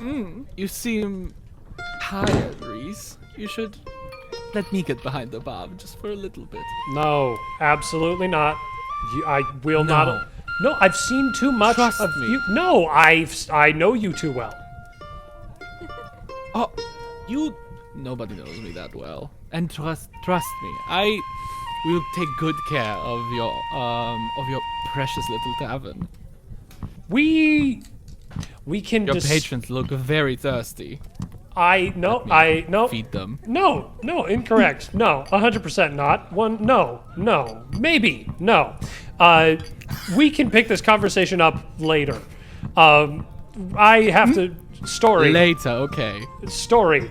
You seem tired, Reese. You should let me get behind the bar just for a little bit. No, absolutely not. I will No. not. No, I've seen too much Trust of me. you. No, I know you too well. Oh, nobody knows me that well. And trust me, I will take good care of your precious little tavern. We can. Your patrons look very thirsty. No. Feed them. No, incorrect. No, 100% not. No, maybe, no. We can pick this conversation up later. I have to, Later, okay. Story.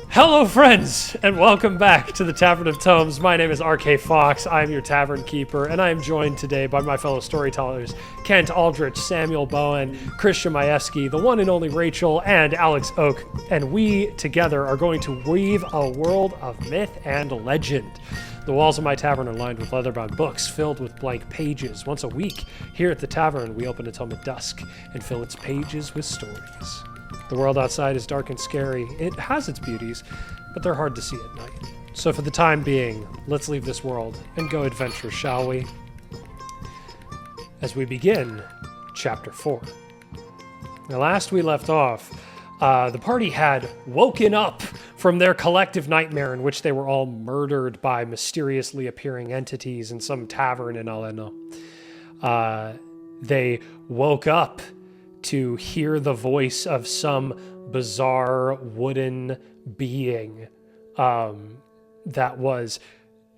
Hello, friends, and welcome back to the Tavern of Tomes. My name is RK Fox. I am your tavern keeper, and I am joined today by my fellow storytellers, Kent Aldrich, Samuel Bowen, Christian Majewski, the one and only Rachel, and Alex Oak. And we, together, are going to weave a world of myth and legend. The walls of my tavern are lined with leather-bound books filled with blank pages. Once a week, here at the tavern, we open a tome at dusk and fill its pages with stories. The world outside is dark and scary. It has its beauties, but they're hard to see at night. So for the time being, let's leave this world and go adventure, shall we? As we begin, Chapter 4. Now, last we left off, the party had woken up from their collective nightmare in which they were all murdered by mysteriously appearing entities in some tavern in Aleno. They woke up to hear the voice of some bizarre wooden being that was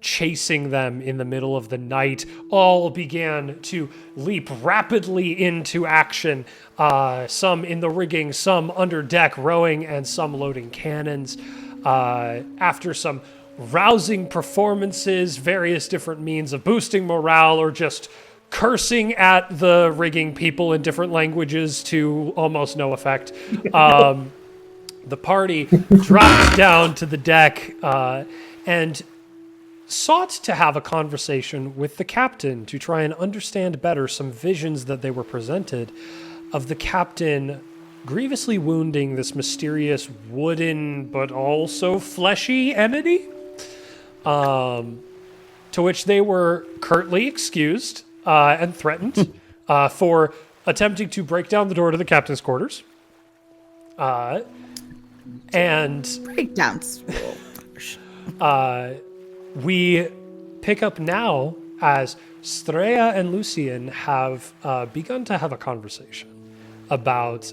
chasing them in the middle of the night. All began to leap rapidly into action, some in the rigging, some under deck rowing, and some loading cannons. After some rousing performances, various different means of boosting morale, or just cursing at the rigging people in different languages to almost no effect, the party dropped down to the deck and sought to have a conversation with the captain to try and understand better some visions that they were presented of the captain grievously wounding this mysterious wooden but also fleshy entity, to which they were curtly excused and threatened for attempting to break down the door to the captain's quarters. And Breakdowns. we pick up now as Straya and Lucian have begun to have a conversation about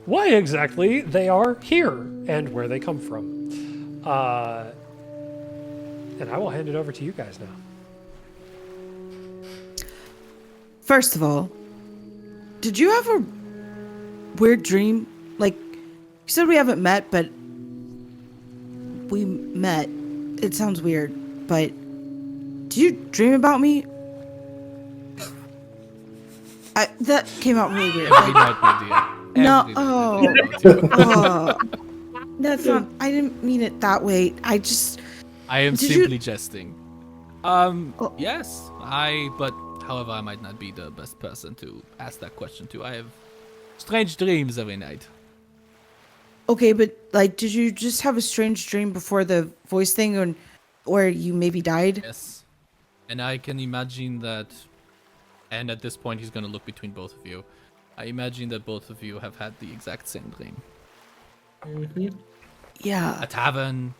why exactly they are here and where they come from. And I will hand it over to you guys now. First of all, did you have a weird dream? Like, you said we haven't met, but we met. It sounds weird, but did you dream about me? That came out really weird. Every night, my dear. No, Every night. that's not. I didn't mean it that way. I am Did simply jesting. Yes, however, I might not be the best person to ask that question to. I have strange dreams every night. Okay, but like, did you just have a strange dream before the voice thing, or you maybe died? Yes. And I can imagine that, and at this point he's going to look between both of you. I imagine that both of you have had the exact same dream. Mm-hmm. Yeah. A tavern,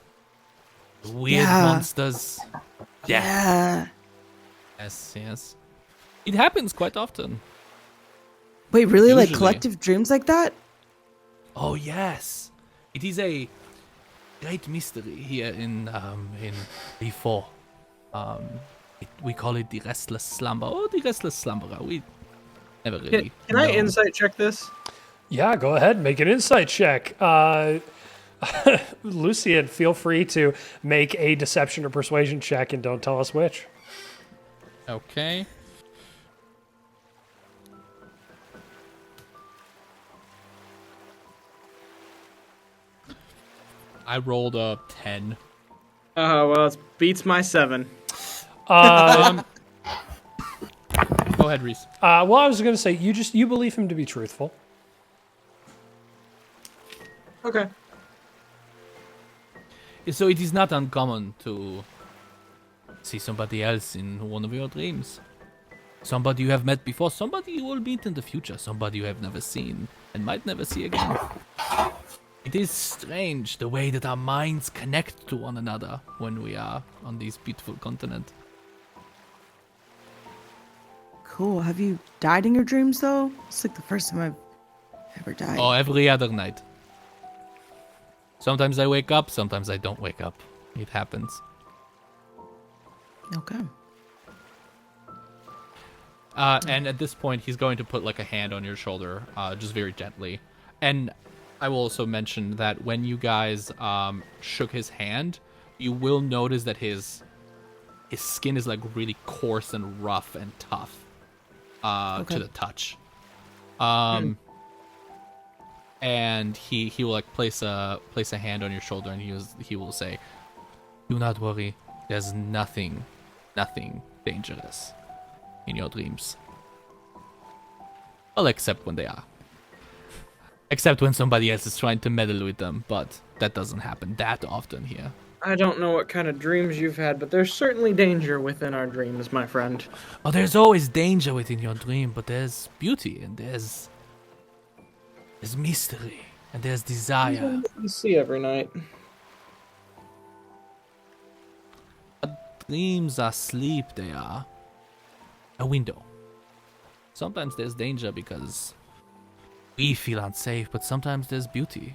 weird monsters. Yeah. Yes. It happens quite often. Wait, really? Like Usually. collective dreams like that? Oh yes, it is a great mystery here in B4. We call it the restless slumber or the restless slumberer. We never really. Can I know. insight check this? Yeah, go ahead. Make an insight check. Lucian, feel free to make a deception or persuasion check, and don't tell us which. Okay. I rolled a 10. Well, it beats my 7. Go ahead, Reese. Well, I was going to say, you believe him to be truthful. Okay. So it is not uncommon to see somebody else in one of your dreams. Somebody you have met before, somebody you will meet in the future, somebody you have never seen and might never see again. It is strange the way that our minds connect to one another when we are on this beautiful continent. Cool. Have you died in your dreams though? It's like the first time I've ever died. Oh, every other night. Sometimes I wake up, sometimes I don't wake up. It happens. Okay. And at this point, he's going to put like a hand on your shoulder, just very gently. And I will also mention that when you guys shook his hand, you will notice that his skin is like really coarse and rough and tough to the touch. And he will like place a hand on your shoulder, and he will say, "Do not worry. There's nothing dangerous in your dreams. Well, except when they are. Except when somebody else is trying to meddle with them, but that doesn't happen that often here." I don't know what kind of dreams you've had, but there's certainly danger within our dreams, my friend. Oh, there's always danger within your dream, but there's beauty, and there's mystery, and there's desire. You see every night. Dreams are sleep, they are a window. Sometimes there's danger because we feel unsafe, but sometimes there's beauty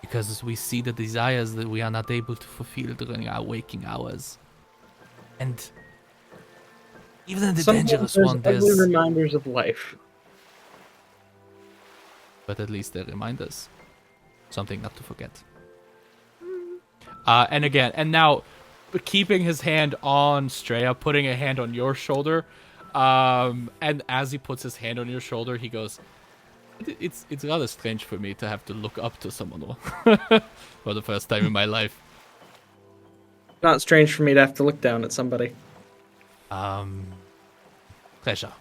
because we see the desires that we are not able to fulfill during our waking hours. And even in the Sometimes dangerous one, ugly there's... reminders of life. But at least they remind us. Something not to forget. And again, and now, keeping his hand on Straya, putting a hand on your shoulder, and as he puts his hand on your shoulder, he goes, It's rather strange for me to have to look up to someone for the first time in my life. Not strange for me to have to look down at somebody. Pleasure.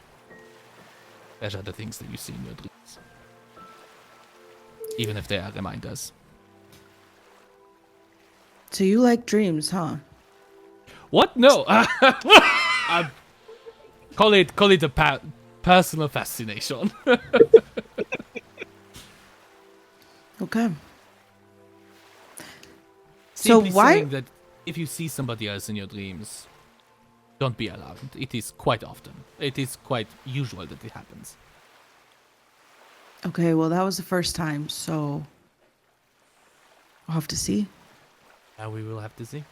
Pleasure the things that you see in your dreams. Even if they are reminders. So you like dreams, huh? What? No. Call it a personal fascination. Okay. Simply So why? saying that if you see somebody else in your dreams, don't be alarmed. It is quite often. It is quite usual that it happens. Okay, well that was the first time, so I'll have to see. Now we will have to see.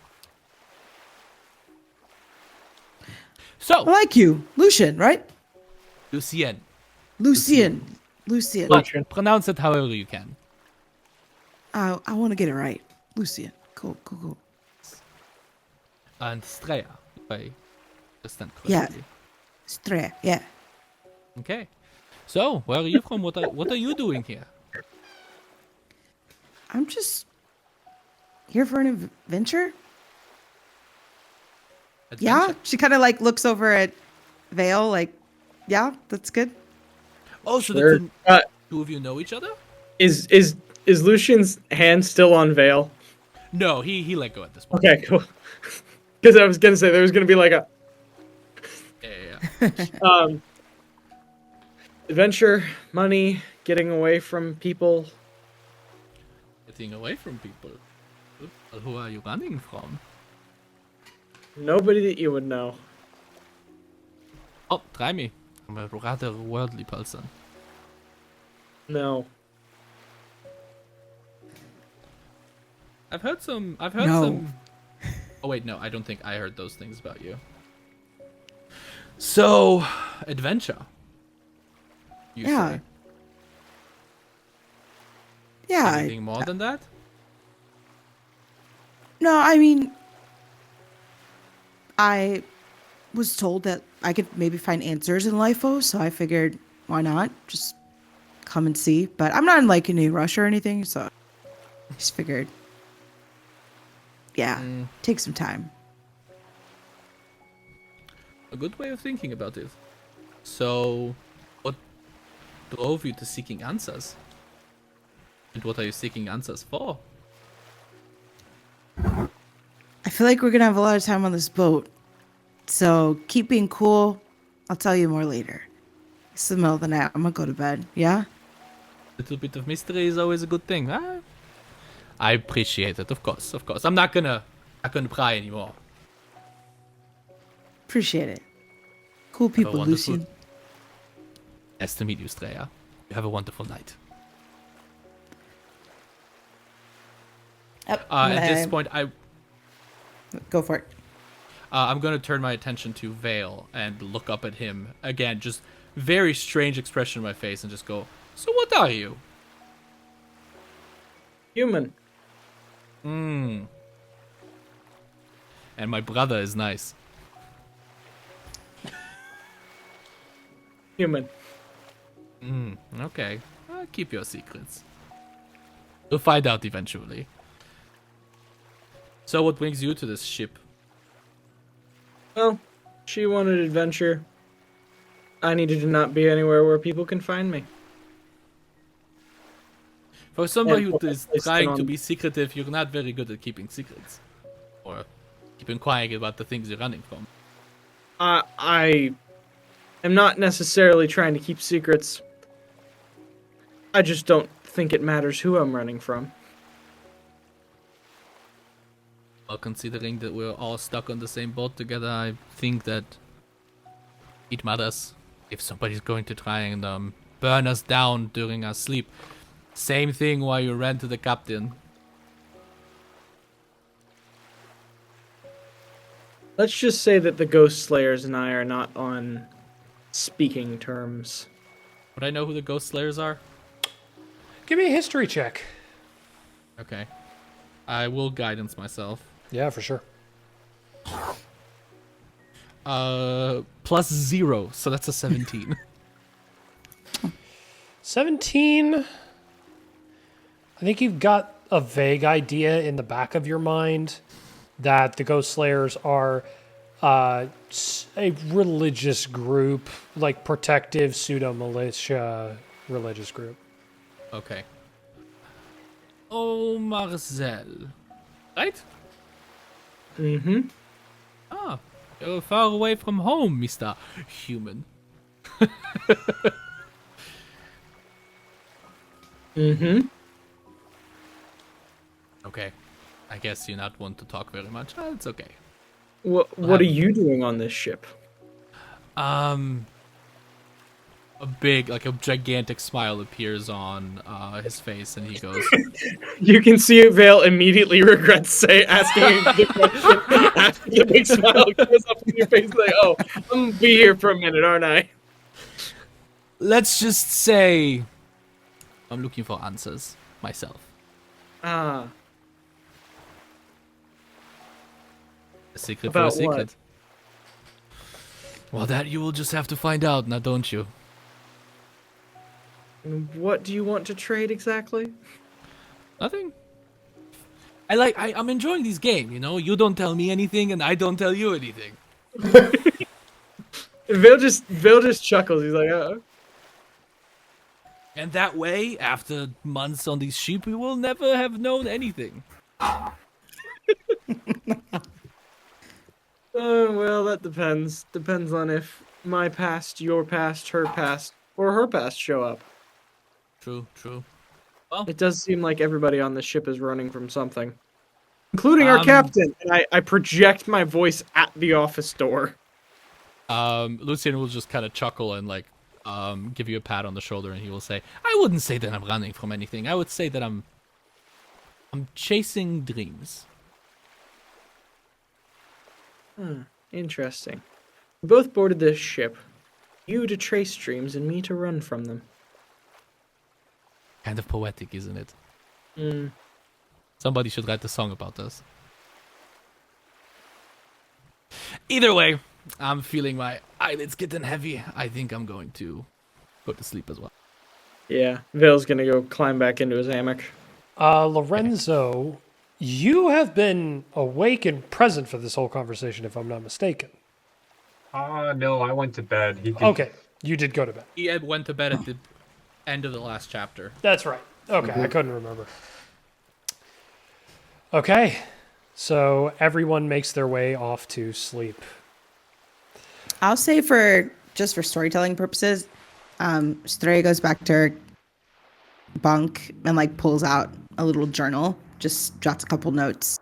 I So, like you, Lucian, right? Lucien. Lucian. But pronounce it however you can. I want to get it right. Lucian. Cool. And Straya, if I understand Yeah. correctly. Straya, yeah. Okay. So, where are you from? What are you doing here? I'm just here for an adventure. Yeah, Adventure? she kind of like looks over at Vale, like, yeah, that's good. Oh, so Sure. the two of you know each other? Is Lucian's hand still on Vale? No, he let go at this point. Okay, cool. Because I was gonna say there was gonna be like a Yeah. adventure, money, getting away from people. Getting away from people. Who are you running from? Nobody that you would know. Oh, try me. I'm a rather worldly person. No. I've heard some. No. Oh wait, no, I don't think I heard those things about you. So, adventure. You Yeah. say. Yeah. Anything more than that? No, I mean, I was told that I could maybe find answers in LIFO, so I figured, why not? Just come and see. But I'm not in like any rush or anything, so I just figured, yeah, take some time. A good way of thinking about it. So, what drove you to seeking answers? And what are you seeking answers for? I feel like we're gonna have a lot of time on this boat. So keep being cool. I'll tell you more later. It's the middle of the night. I'm gonna go to bed. Yeah? Little bit of mystery is always a good thing. I appreciate it, of course, of course. I'm not gonna pry anymore. Appreciate it. Cool people, wonderful- Lucian. Nice to meet you, Straya. You have a wonderful night. Yep, At this point, go for it. I'm gonna turn my attention to Vale and look up at him again. Just very strange expression on my face, and just go. So what are you? Human. And my brother is nice. Human. Okay. Keep your secrets. We'll find out eventually. So what brings you to this ship? Well, she wanted adventure. I needed to not be anywhere where people can find me. For somebody And who what is is trying on- to be secretive, you're not very good at keeping secrets. Or keeping quiet about the things you're running from. I am not necessarily trying to keep secrets. I just don't think it matters who I'm running from. Well, considering that we're all stuck on the same boat together, I think that it matters. If somebody's going to try and burn us down during our sleep, same thing while you ran to the captain. Let's just say that the Ghost Slayers and I are not on speaking terms. Would I know who the Ghost Slayers are? Give me a history check. Okay. I will guidance myself. Yeah, for sure. +0, so that's a 17. 17. I think you've got a vague idea in the back of your mind that the Ghost Slayers are a religious group, like protective pseudo-militia religious group. Okay. Oh, Marcel. Right? Mm-hmm. Ah, you're far away from home, Mr. Human. Mm-hmm. Okay. I guess you're not one to talk very much. It's okay. What are you doing on this ship? A big, like a gigantic smile appears on his face, and he goes, You can see Vale immediately regrets asking the question after the big smile goes up in your face like, oh, I'm gonna be here for a minute, aren't I? let's just say I'm looking for answers myself. Ah. A secret About for a secret. what? Well, that you will just have to find out now, don't you? What do you want to trade exactly? Nothing. I'm enjoying this game, you know? You don't tell me anything, and I don't tell you anything. Vale just chuckles. He's like, oh. And that way, after months on these sheep, we will never have known anything. Well, that depends. Depends on if my past, your past, her past, or her past show up. True. It does seem like everybody on this ship is running from something. Including our captain. And I project my voice at the office door. Lucian will just kind of chuckle and give you a pat on the shoulder, and he will say, I wouldn't say that I'm running from anything. I would say that I'm chasing dreams. Interesting. We both boarded this ship. You to trace dreams and me to run from them. Kind of poetic, isn't it? Somebody should write a song about us. Either way, I'm feeling my eyelids getting heavy. I think I'm going to go to sleep as well. Yeah, Vale's gonna go climb back into his hammock. Lorenzo, you have been awake and present for this whole conversation, if I'm not mistaken. No, I went to bed. Okay, you did go to bed. He went to bed at the end of the last chapter. That's right. Okay, I couldn't remember. Okay, so everyone makes their way off to sleep. I'll say just for storytelling purposes, Stray goes back to her bunk and like pulls out a little journal, just jots a couple notes,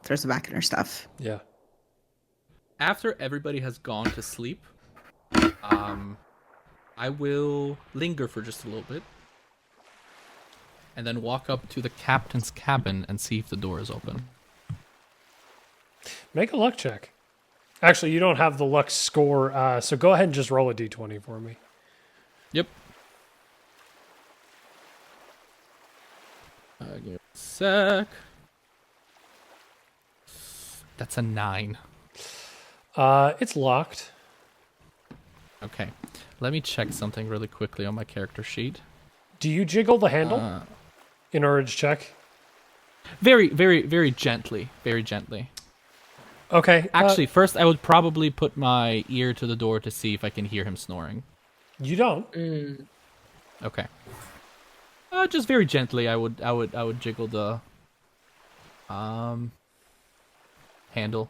throws it back in her stuff. Yeah. After everybody has gone to sleep, I will linger for just a little bit, and then walk up to the captain's cabin and see if the door is open. Make a luck check. Actually, you don't have the luck score, so go ahead and just roll a d20 for me. Yep. Give me a sec. That's a 9. It's locked. Okay. Let me check something really quickly on my character sheet. Do you jiggle the handle in order to check? Very, very, very gently. Very gently. Okay. Actually, first I would probably put my ear to the door to see if I can hear him snoring. You don't. Okay. Just very gently, I would jiggle the handle.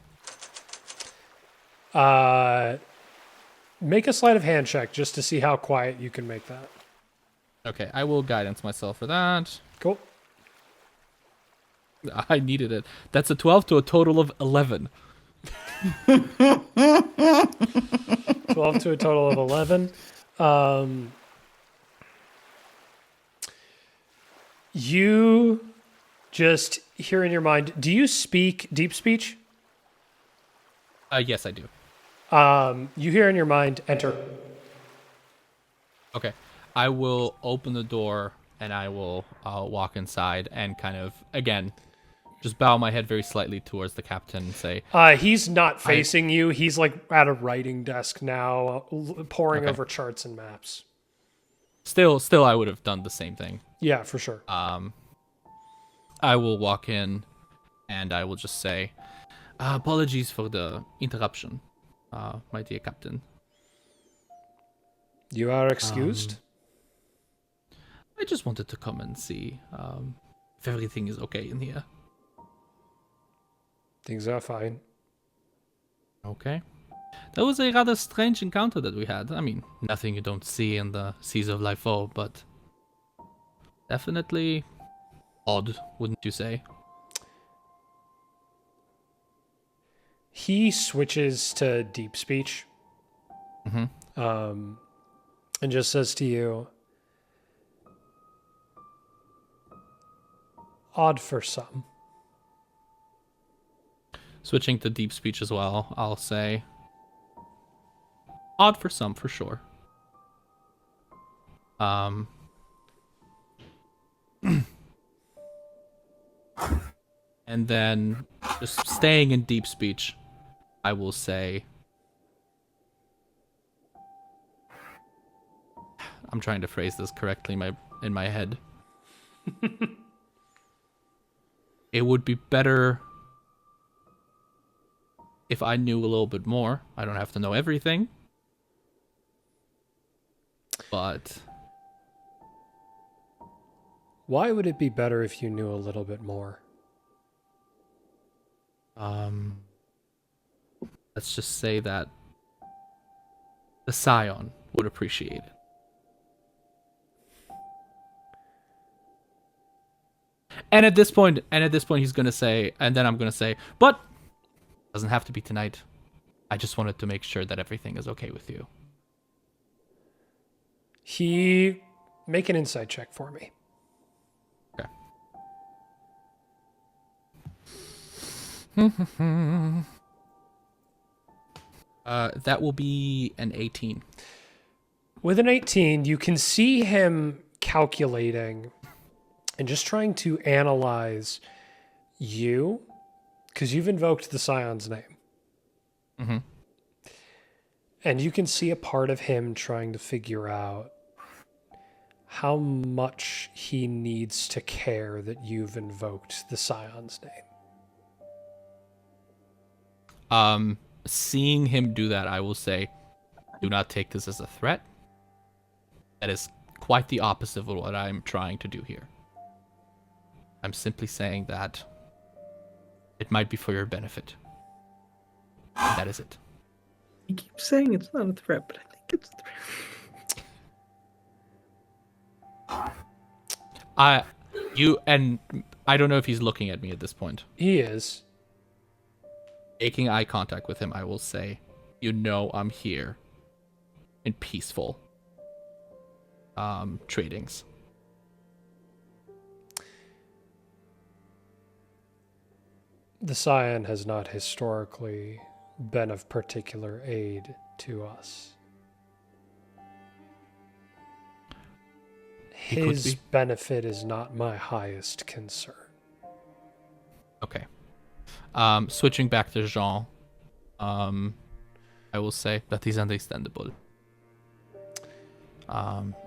Make a sleight of hand check just to see how quiet you can make that. Okay, I will guidance myself for that. Cool. I needed it. That's a 12 to a total of 11. 12 to a total of 11. You just hear in your mind, do you speak deep speech? Yes, I do. You hear in your mind, enter. Okay. I will open the door and I will walk inside and kind of, again, just bow my head very slightly towards the captain and say, He's not facing you. He's like at a writing desk now, poring over charts and maps. Still, I would have done the same thing. Yeah, for sure. I will walk in and I will just say, apologies for the interruption, my dear captain. You are excused. I just wanted to come and see if everything is okay in here. Things are fine. Okay. That was a rather strange encounter that we had. I mean, nothing you don't see in the seas of Lyfo, but definitely odd, wouldn't you say? He switches to deep speech. And just says to you, odd for some. Switching to deep speech as well, I'll say odd for some, for sure. And then, just staying in deep speech, I will say, I'm trying to phrase this correctly in my head. It would be better if I knew a little bit more. I don't have to know everything. But Why would it be better if you knew a little bit more? let's just say that the Scion would appreciate it. And at this point, he's gonna say, and then I'm gonna say, but doesn't have to be tonight. I just wanted to make sure that everything is okay with you. Make an insight check for me. Okay. That will be an 18. With an 18, you can see him calculating and just trying to analyze you, because you've invoked the Scion's name. Mm-hmm. And you can see a part of him trying to figure out how much he needs to care that you've invoked the Scion's name. Seeing him do that, I will say, do not take this as a threat. That is quite the opposite of what I'm trying to do here. I'm simply saying that it might be for your benefit. And that is it. You keep saying it's not a threat, but I think it's a threat. I don't know if he's looking at me at this point. He is. Making eye contact with him, I will say, you know I'm here in peaceful tradings. The Scion has not historically been of particular aid to us. His benefit is not my highest concern. Okay. Switching back to Jean, I will say that is understandable.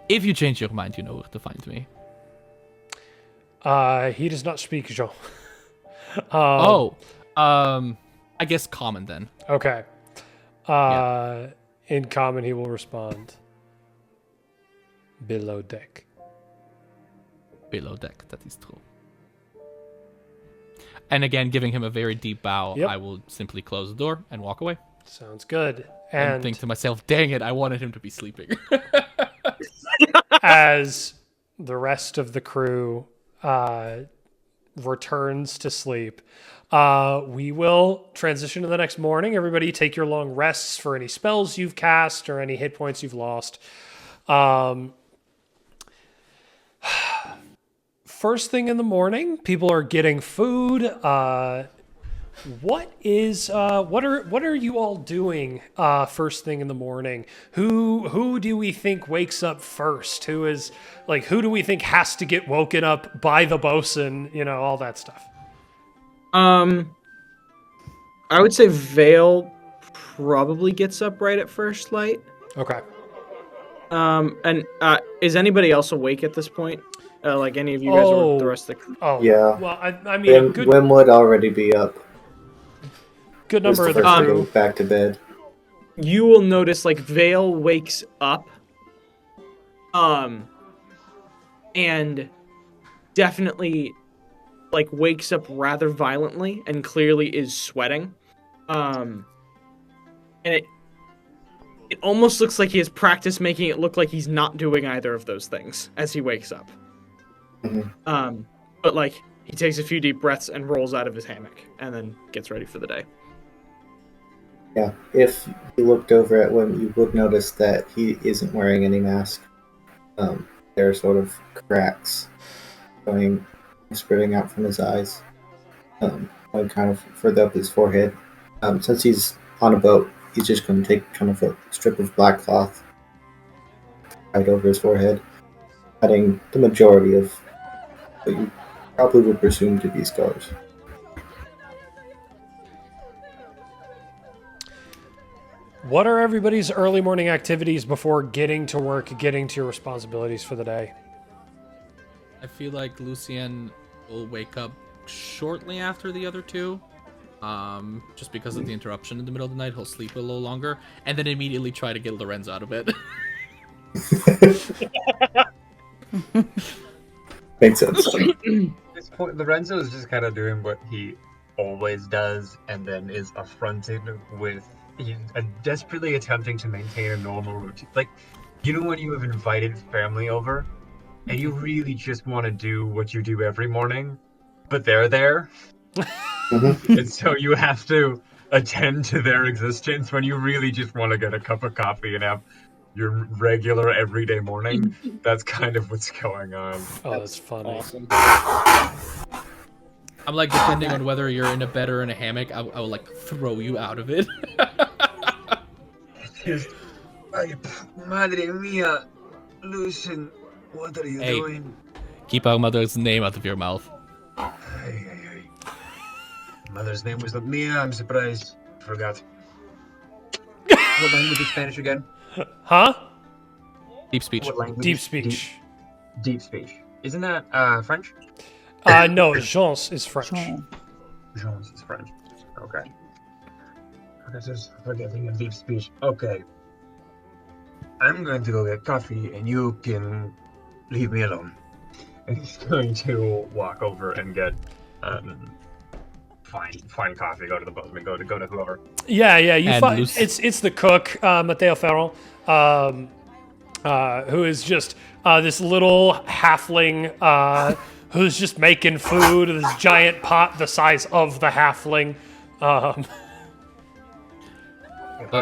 If you change your mind, you know where to find me. He does not speak Jean. I guess common then. Okay. In common, he will respond. Below deck. Below deck, that is true. And again, giving him a very deep bow, Yep. I will simply close the door and walk away. Sounds good. And think to myself, dang it, I wanted him to be sleeping. As the rest of the crew returns to sleep, we will transition to the next morning. Everybody take your long rests for any spells you've cast or any hit points you've lost. First thing in the morning, people are getting food. What are you all doing first thing in the morning? Who do we think wakes up first? Who do we think has to get woken up by the bosun? You know, all that stuff. I would say Vale probably gets up right at first light. Okay. And is anybody else awake at this point? Like any of you guys or the rest of the crew? Oh, Yeah. Well, I mean, Wim would already be up. good number of the Christopher crew. goes back to bed. You will notice like Vale wakes up, and definitely like wakes up rather violently and clearly is sweating, and it almost looks like he has practiced making it look like he's not doing either of those things as he wakes up. Mhm. But like he takes a few deep breaths and rolls out of his hammock and then gets ready for the day. Yeah, if you looked over at Wim, you would notice that he isn't wearing any mask. There are sort of cracks spreading out from his eyes, going kind of further up his forehead. Since he's on a boat, he's just going to take kind of a strip of black cloth right over his forehead, hiding the majority of what you probably would presume to be scars. What are everybody's early morning activities before getting to work, getting to your responsibilities for the day? I feel like Lucien will wake up shortly after the other two. Just because of the interruption in the middle of the night, he'll sleep a little longer, and then immediately try to get Lorenzo out of bed. Makes sense. At this point, Lorenzo is just kind of doing what he always does, and then is affronted with desperately attempting to maintain a normal routine. Like, you know when you have invited family over, and you really just want to do what you do every morning, but they're there, and so you have to attend to their existence when you really just want to get a cup of coffee and have your regular everyday morning. That's kind of what's going on. Oh, that's funny. Awesome. I'm like, depending on whether you're in a bed or in a hammock, I will like throw you out of it. Just, ay, madre mía, Lucian, what are you doing? Keep our mother's name out of your mouth. Ay. Mother's name was not Mia, I'm surprised. Forgot. What language is Spanish again? Huh? Deep speech. What language? Deep speech. Deep speech. Isn't that French? No, Jean's is French. Jean's is French. Okay. I just forgetting a deep speech. Okay. I'm going to go get coffee, and you can leave me alone. And he's going to walk over and get fine coffee. Go to the boatman. Go to whoever. Yeah. You And find Lucy- it's the cook, Matteo Farrell, who is just this little halfling who's just making food in this giant pot the size of the halfling.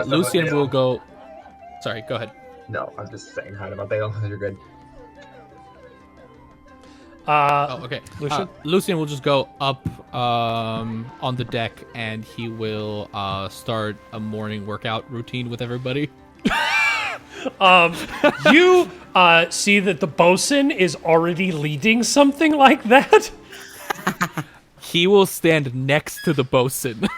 Lucian will go. Sorry, go ahead. No, I'm just saying hi to Mateo. You're good. Oh, okay. Lucian? Lucian will just go up on the deck, and he will start a morning workout routine with everybody. You see that the bosun is already leading something like that. He will stand next to the bosun.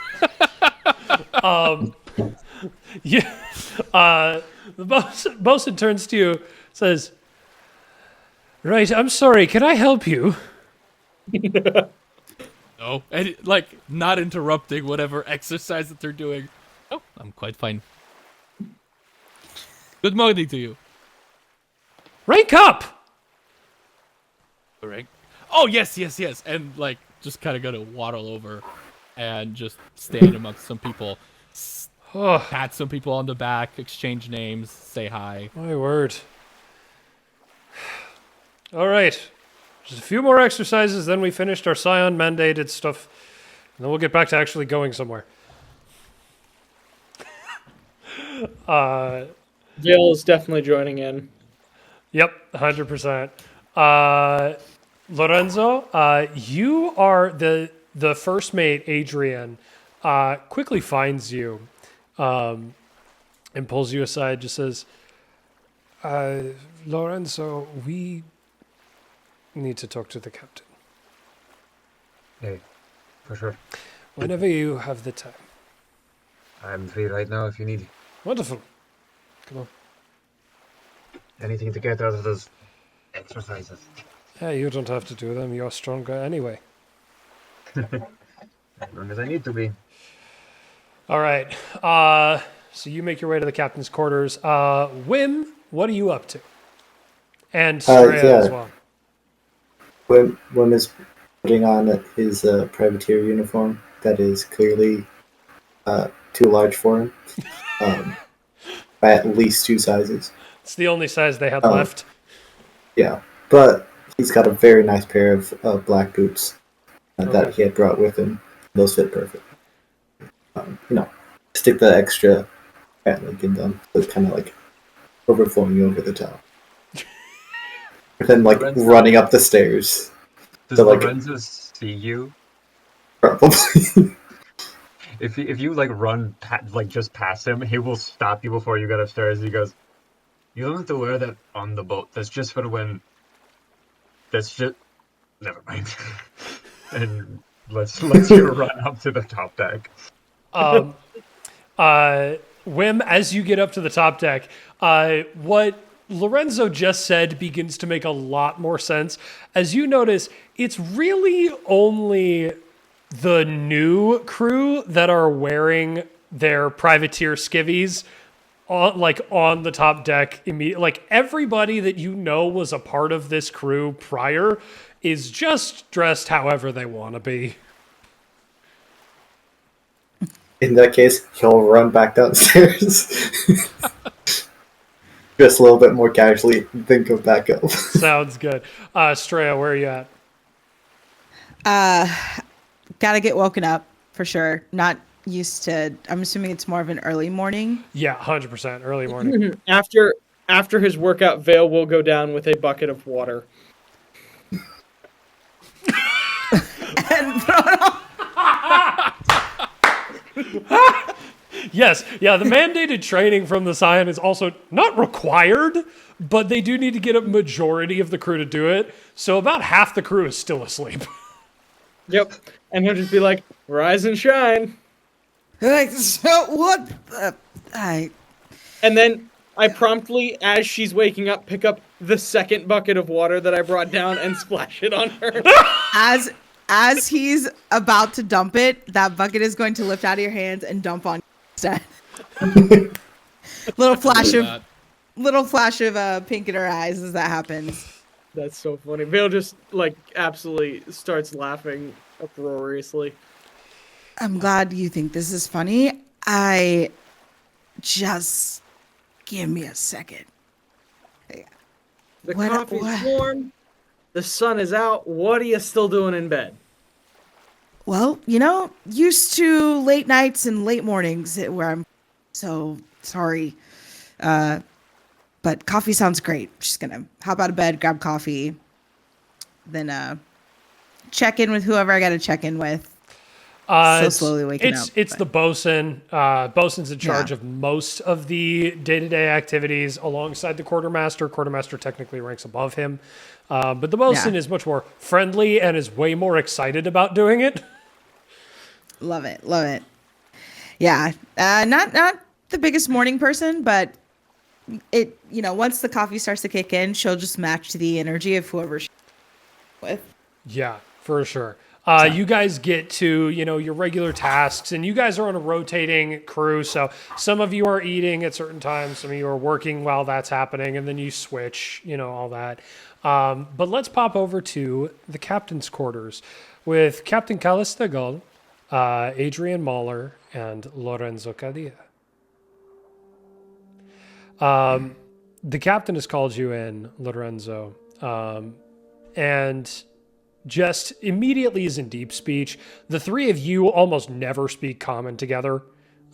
The bosun turns to you, says, "Right, I'm sorry. Can I help you?" No, and like not interrupting whatever exercise that they're doing. Oh, I'm quite fine. Good morning to you. Rank up. Right. Oh yes, and like just kind of gonna waddle over, and just stand amongst some people, Oh, pat some people on the back, exchange names, say hi. my word. All right. Just a few more exercises, then we finished our Scion mandated stuff. And then we'll get back to actually going somewhere. Jill is definitely joining in. Yep, 100%. Lorenzo, you are the first mate, Adrian, quickly finds you and pulls you aside, just says, Lorenzo, we need to talk to the captain. Hey, for sure. Whenever you have the time. I'm free right now if you need Wonderful. Come on. anything to get out of those exercises. Yeah, you don't have to do them. You're stronger anyway. As long as I need to be. All right. So you make your way to the captain's quarters. Wim, what are you up to? And Straya yeah. as well. Wim is putting on his privateer uniform that is clearly too large for him, by at least 2 sizes. It's the only size they had Oh. left. Yeah, but he's got a very nice pair of black boots that Okay. he had brought with him. Those fit perfect. Stick the extra link in them, so it's kind of like overflowing over the top. And then like Lorenzo. running up the stairs, Does So, like- Lorenzo see you? probably. If you like run just past him, he will stop you before you get upstairs. He goes, "You don't have to wear that on the boat. That's just for when. That's just. Never mind." And let's you run up to the top deck. Wim, as you get up to the top deck, what Lorenzo just said begins to make a lot more sense. As you notice, it's really only the new crew that are wearing their privateer skivvies on the top deck immediately. Like everybody that you know was a part of this crew prior is just dressed however they want to be. In that case, he'll run back downstairs. Just a little bit more casually, then go back up. Sounds good. Straya, where are you at? Gotta get woken up for sure. Not used to. I'm assuming it's more of an early morning. Yeah, 100% early morning. After his workout, Vale will go down with a bucket of water. And throw it on. Yes, yeah, the mandated training from the Scion is also not required, but they do need to get a majority of the crew to do it. So about half the crew is still asleep. Yep. And he'll just be like, "Rise and shine." Like, so what? I And then I promptly, as she's waking up, pick up the second bucket of water that I brought down and splash it on her. as he's about to dump it, that bucket is going to lift out of your hands and dump on you instead. little flash of pink in her eyes as that happens. That's so funny. Vale just like absolutely starts laughing uproariously. I'm glad you think this is funny. I just give me a second. The What? coffee's What? warm. The sun is out. What are you still doing in bed? Well, used to late nights and late mornings where I'm so sorry. But coffee sounds great. Just gonna hop out of bed, grab coffee, then check in with whoever I gotta check in with. So slowly waking up. It's but- the bosun. Bosun's in charge Yeah. of most of the day-to-day activities alongside the quartermaster. Quartermaster technically ranks above him. But the bosun Yeah. is much more friendly and is way more excited about doing it. Love it. Love it. Yeah. Not the biggest morning person, but once the coffee starts to kick in, she'll just match to the energy of whoever she's with. Yeah, for sure. You guys get to, your regular tasks, and you guys are on a rotating crew. So some of you are eating at certain times, some of you are working while that's happening, and then you switch, all that. But let's pop over to the captain's quarters with Captain Calistegal, Adrian Mahler, and Lorenzo Cadilla. The captain has called you in, Lorenzo, and just immediately is in deep speech. The three of you almost never speak common together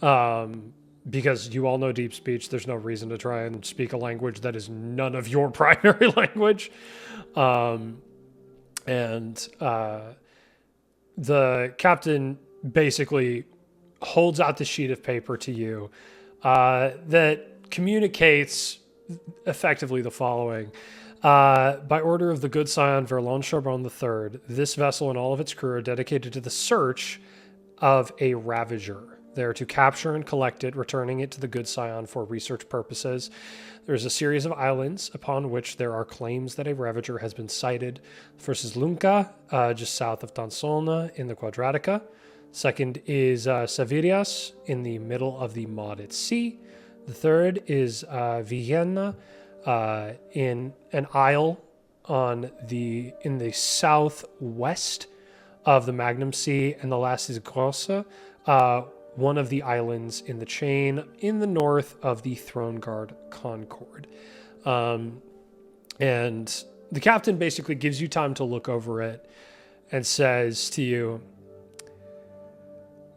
because you all know deep speech. There's no reason to try and speak a language that is none of your primary language. The captain basically holds out the sheet of paper to you that communicates effectively the following. By order of the good scion Verlon Charbon III, this vessel and all of its crew are dedicated to the search of a ravager. They are to capture and collect it, returning it to the good scion for research purposes. There is a series of islands upon which there are claims that a ravager has been sighted. First is Lunca, just south of Tansona in the Quadratica. Second is Savirias in the middle of the Maudit Sea. The third is Vienna, in an isle in the southwest of the Magnum Sea, and the last is Grosse, one of the islands in the chain in the north of the Throne Guard Concord. And the captain basically gives you time to look over it and says to you,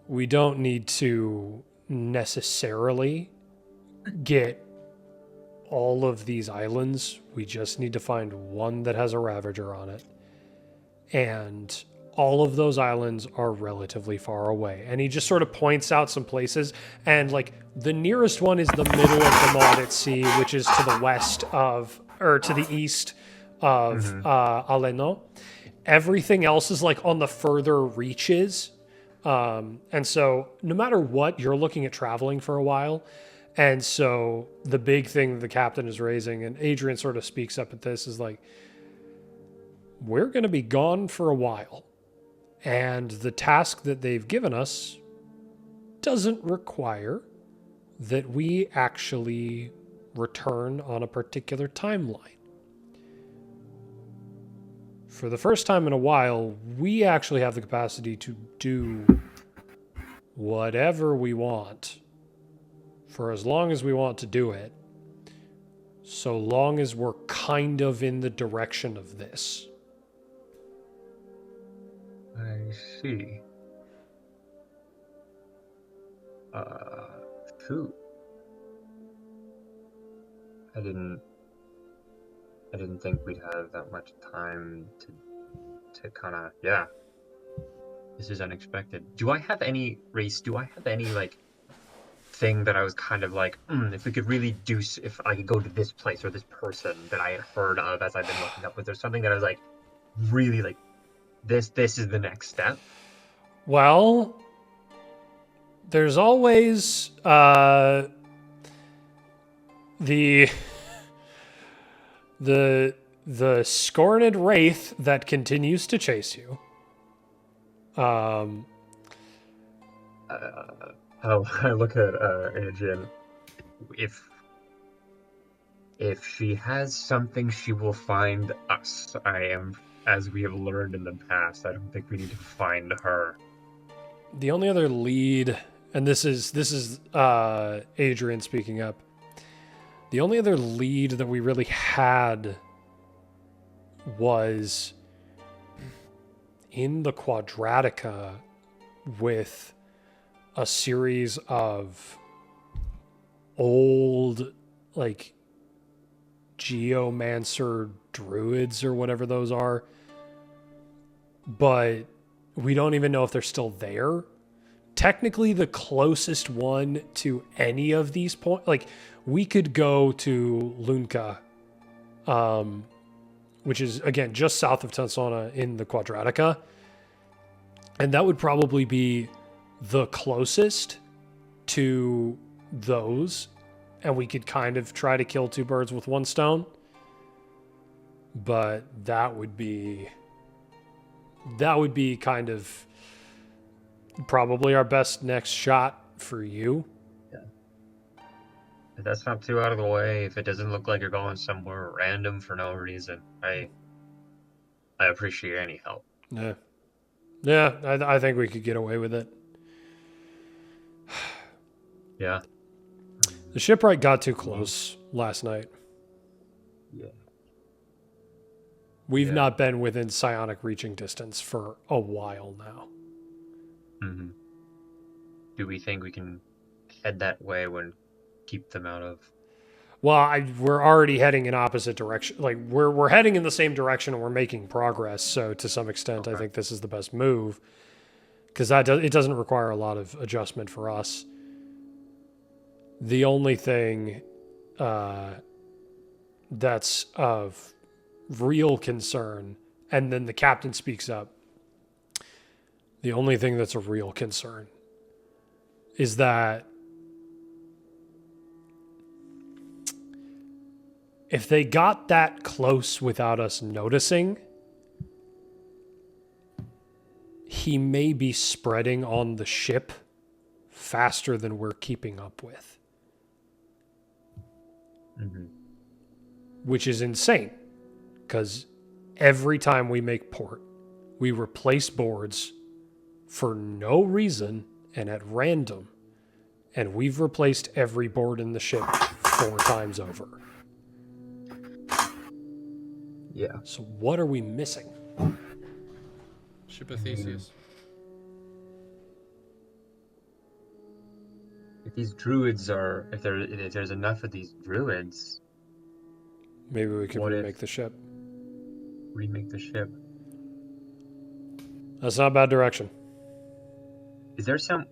we don't need to necessarily get all of these islands. We just need to find one that has a ravager on it. And all of those islands are relatively far away. And he just sort of points out some places. And like the nearest one is the middle of the Maudit Sea, which is to the west of, or to the east of Aleno. Everything else is like on the further reaches. And so no matter what, you're looking at traveling for a while. And so the big thing that the captain is raising, and Adrian sort of speaks up at this, is like, we're going to be gone for a while. And the task that they've given us doesn't require that we actually return on a particular timeline. For the first time in a while, we actually have the capacity to do whatever we want for as long as we want to do it, so long as we're kind of in the direction of this. I see. Shoot. I didn't think we'd have that much time to kind of, yeah. This is unexpected. Do I have any like thing that I was kind of like, if we could really do, if I could go to this place or this person that I had heard of as I've been looking up, was there something that I was like, really like, this is the next step? Well, there's always the scorned wraith that continues to chase you. I look at Adrian. If If she has something, she will find us. As we have learned in the past, I don't think we need to find her. The only other lead, and this is Adrian speaking up. The only other lead that we really had was in the Quadratica with a series of old, like, geomancer druids or whatever those are. But we don't even know if they're still there. Technically, the closest one to any of these points, like, we could go to Lunka, which is, again, just south of Tensona in the Quadratica. And that would probably be the closest to those. And we could kind of try to kill two birds with one stone. But that would be kind of probably our best next shot for you. If that's not too out of the way, if it doesn't look like you're going somewhere random for no reason, I appreciate any help. Yeah, I think we could get away with it. Yeah. The shipwright got too close last night. Yeah. We've not been within psionic reaching distance for a while now. Mm-hmm. Do we think we can head that way and keep them out of? Well, we're already heading in opposite direction. Like, we're heading in the same direction and we're making progress. So to some extent, I think this is the best move because it doesn't require a lot of adjustment for us. The only thing that's of real concern, and then the captain speaks up. The only thing that's a real concern is that if they got that close without us noticing, he may be spreading on the ship faster than we're keeping up with. Mm-hmm. Which is insane, because every time we make port, we replace boards for no reason and at random, and we've replaced every board in the ship 4 times over. Yeah. So what are we missing? Ship of Theseus. If these druids are, if there's enough of these druids, Maybe we can What if- remake the ship. remake the ship. That's not a bad direction. Is there some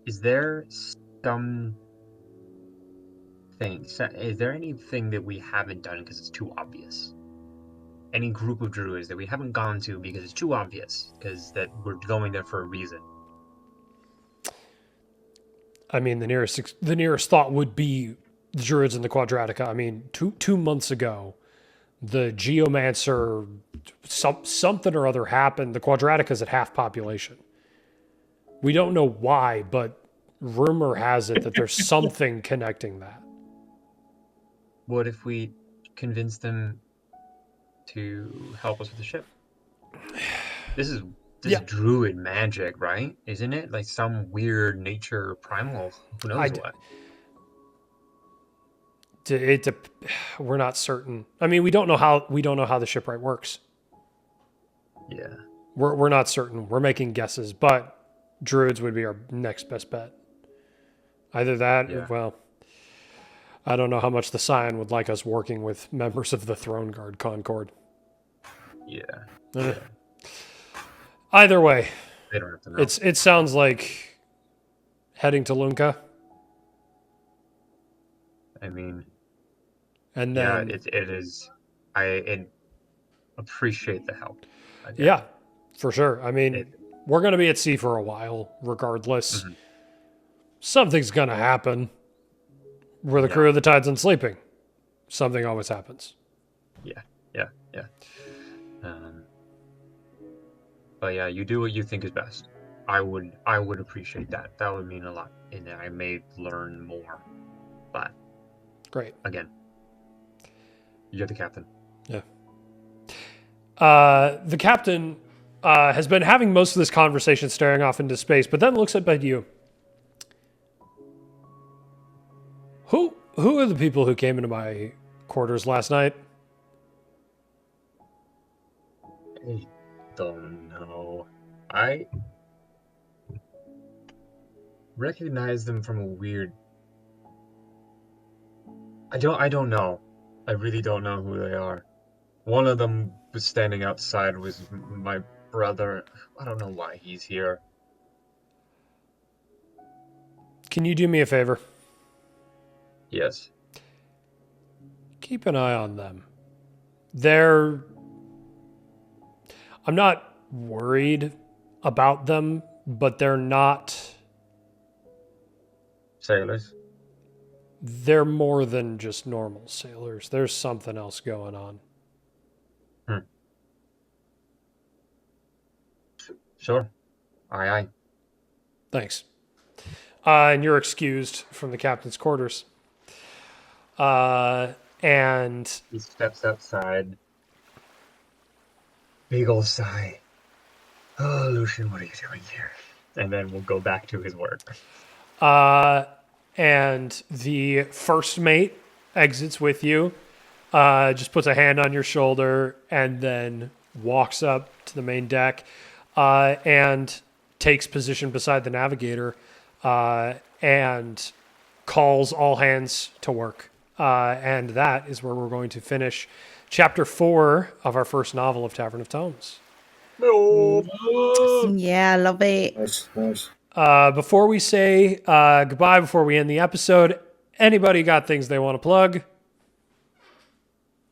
Is there some thing? Is there anything that we haven't done because it's too obvious? Any group of druids that we haven't gone to because it's too obvious, because that we're going there for a reason? I mean, the nearest thought would be the druids in the Quadratica. I mean, two months ago, the geomancer, something or other happened. The Quadratica's at half population. We don't know why, but rumor has it that there's something connecting that. What if we convince them to help us with the ship? This is druid magic, right? Isn't it? Like some weird nature primal, who knows what? We're not certain. I mean, we don't know how the shipwright works. Yeah. We're not certain. We're making guesses, but druids would be our next best bet. Either that, well, I don't know how much the Scion would like us working with members of the Throne Guard Concord. Yeah. Either way, They don't have to know. it sounds like heading to Lunka. I mean, And then, it is. I appreciate the help. yeah, for sure. I mean, we're going to be at sea for a while, regardless. Mm-hmm. Something's going to happen. We're the crew of the Tides and Sleeping. Something always happens. Yeah. But yeah, you do what you think is best. I would appreciate that. That would mean a lot, and I may learn more. But Great. again, You're the captain. Yeah. The captain has been having most of this conversation staring off into space, but then looks up at you. Who are the people who came into my quarters last night? I don't know. I recognize them from a weird. I don't know. I really don't know who they are. One of them was standing outside with my brother. I don't know why he's here. Can you do me a favor? Yes. Keep an eye on them. I'm not worried about them, but they're not. Sailors. They're more than just normal sailors. There's something else going on. Sure. Aye, aye. Thanks. And you're excused from the captain's quarters. And He steps outside. Big ol' sigh. Oh, Lucian, what are you doing here? And then we'll go back to his work. and the first mate exits with you, just puts a hand on your shoulder, and then walks up to the main deck, and takes position beside the navigator, and calls all hands to work. And that is where we're going to finish chapter 4 of our first novel of Tavern of Tomes. Yeah, love it. Nice. Before we say goodbye, before we end the episode, anybody got things they want to plug?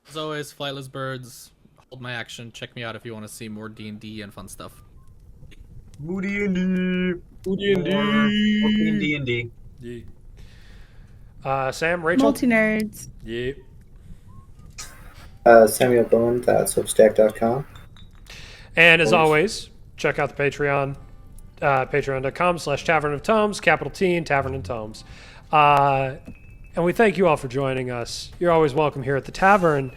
As always, Flightless Birds, hold my action. Check me out if you want to see more D&D and fun stuff. D&D. Yeah. Sam, Rachel? Multi-nerds. Yeah. Samuel Bowen.substack.com. And as always, check out the Patreon, patreon.com/Tavern of Tomes, capital T and Tavern of Tomes. And we thank you all for joining us. You're always welcome here at the Tavern.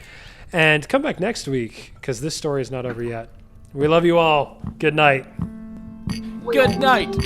And come back next week, because this story is not over yet. We love you all. Good night. Good night!